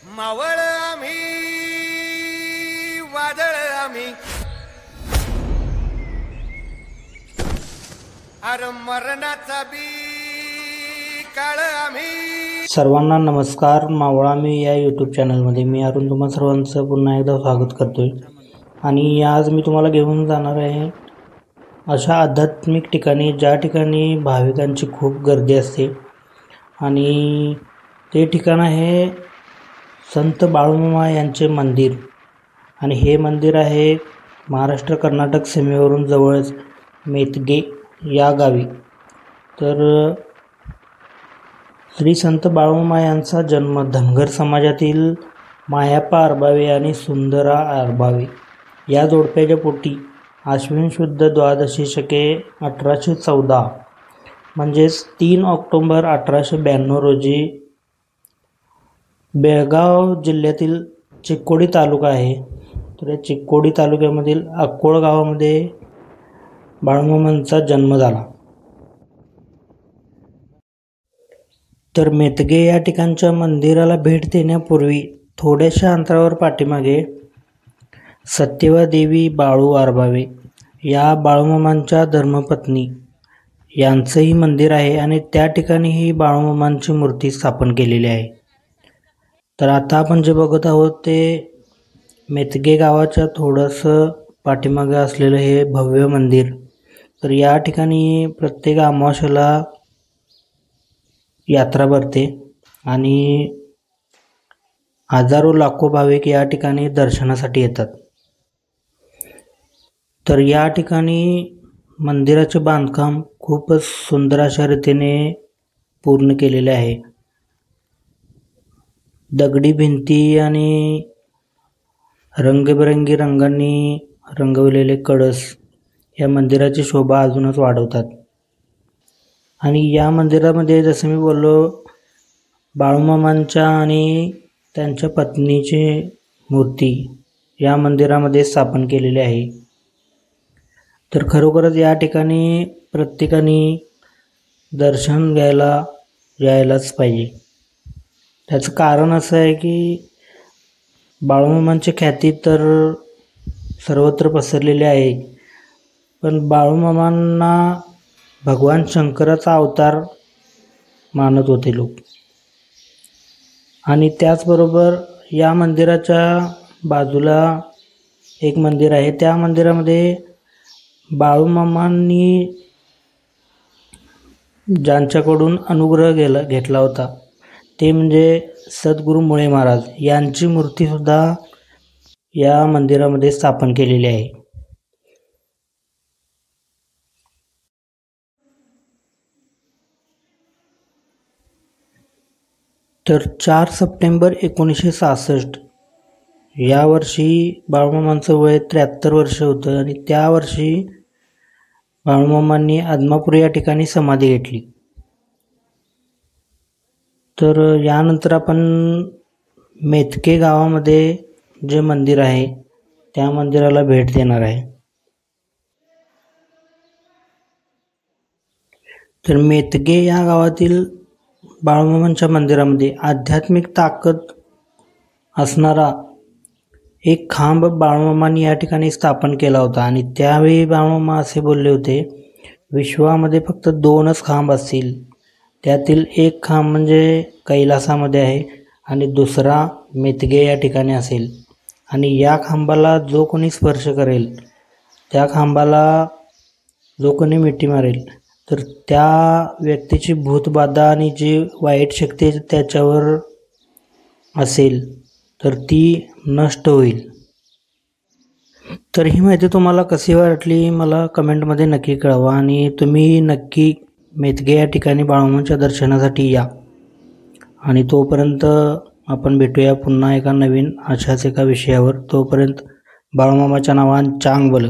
मावळ आम्ही वादळ आम्ही अरे मरणाचा बी काळ आम्ही। सर्वांना नमस्कार। मावळामी या यूट्यूब चॅनलमध्ये मी अरुण तुम्हा सर्वांचं पुन्हा एकदा स्वागत करतोय। आणि आज मी तुम्हाला घेऊन जाणार आहे अशा आध्यात्मिक ठिकाणी ज्या ठिकाणी भाविकांची खूप गर्दी असते आणि ते ठिकाण आहे संत बाळूमामा यांचे मंदिर। आणि हे मंदिर आहे महाराष्ट्र कर्नाटक सीमेवरून जवळच मेतगे या गावी। तर श्री संत बाळूमामा यांचा जन्म धनगर समाजातील मायाप्पा अर्भावे आणि सुंदरा अर्भावे या जोडप्याच्या पोटी आश्विन शुद्ध द्वादशी शके 1814 म्हणजेच 3 ऑक्टोबर 1892 रोजी बेळगाव जिल्ह्यातील चिक्कोडी तालुका आहे। तर या चिक्कोडी तालुक्यामधील अक्कोळ गावामध्ये बाळूमामांचा जन्म झाला। तर मेतगे या ठिकाणच्या मंदिराला भेट देण्यापूर्वी थोड्याशा अंतरावर पाठीमागे सत्यवा देवी बाळू अर्भावे या बाळूमामांच्या धर्मपत्नी यांचंही मंदिर आहे आणि त्या ठिकाणीही बाळूमामांची मूर्ती स्थापन केलेली आहे। तर आता आपण जे बघत आहोत ते मेतगे गावाच्या थोडंसं पाठीमागे असलेलं हे भव्य मंदिर। तर या ठिकाणी प्रत्येक अमावास्येला यात्रा भरते आणि हजारो लाखो भाविक या ठिकाणी दर्शनासाठी येतात। तर या ठिकाणी मंदिराचे बांधकाम खूपच सुंदर अशा रीतीने पूर्ण केलेले आहे। दगडी भिंती आणि रंगीबेरंगी रंगांनी रंगवलेले कळस या मंदिराची शोभा अजूनच वाढवतात। आणि या मंदिरामध्ये जसं मी बोललो बाळूमामांच्या आणि त्यांच्या पत्नीची मूर्ती या मंदिरामध्ये स्थापन केलेली आहे। तर खरोखरच या ठिकाणी प्रत्येकाने दर्शन घ्यायला यायलाच पाहिजे। त्याचं कारण असं आहे की बाळूमामांची ख्याती तर सर्वत्र पसरलेली आहे, पण बाळूमामांना भगवान शंकराचा अवतार मानत होते लोक। आणि त्याचबरोबर या मंदिराच्या बाजूला एक मंदिर आहे, त्या मंदिरामध्ये बाळूमामांनी ज्यांच्याकडून अनुग्रह घेतला होता ते म्हणजे सद्गुरू मुळे महाराज यांची मूर्तीसुद्धा या मंदिरामध्ये स्थापन केलेली आहे। तर 4 सप्टेंबर 1966 या वर्षी बाळूमामांचं वय 73 वर्ष होतं आणि त्या वर्षी बाळूमामांनी आदमापूर या ठिकाणी समाधी घेतली। तर यानंतर आपण मेतके गावामध्ये जे मंदिर आहे त्या मंदिराला भेट देणार आहे। तर मेतगे या गावातील बाळूमामांच्या मंदिरामध्ये आध्यात्मिक ताकद असणारा एक खांब बाळूमामांनी या ठिकाणी स्थापन केला होता। आणि त्यावेळी बाळूमामा असे बोलले होते, विश्वामध्ये फक्त 2च खांब असतील, त्यातील एक खांब म्हणजे कैलासामध्ये आहे आणि दुसरा मेतगे या ठिकाणी असेल। आणि या खांबाला जो कोणी स्पर्श करेल, त्या खांबाला जो कोणी मिठी मारेल, तर त्या व्यक्तीची भूतबाधा आणि जी वाईट शक्ती त्याच्यावर असेल तर ती नष्ट होईल। तर ही माहिती तुम्हाला कशी वाटली मला कमेंटमध्ये नक्की कळवा आणि तुम्ही नक्की मेतगे या ठिकाणी बाळूमामांच्या दर्शनासाठी या। आणि तोपर्यंत आपण भेटूया पुन्हा एका नवीन अशाच एका विषयावर। तोपर्यंत बाळूमामाच्या नावानं चांग बोल।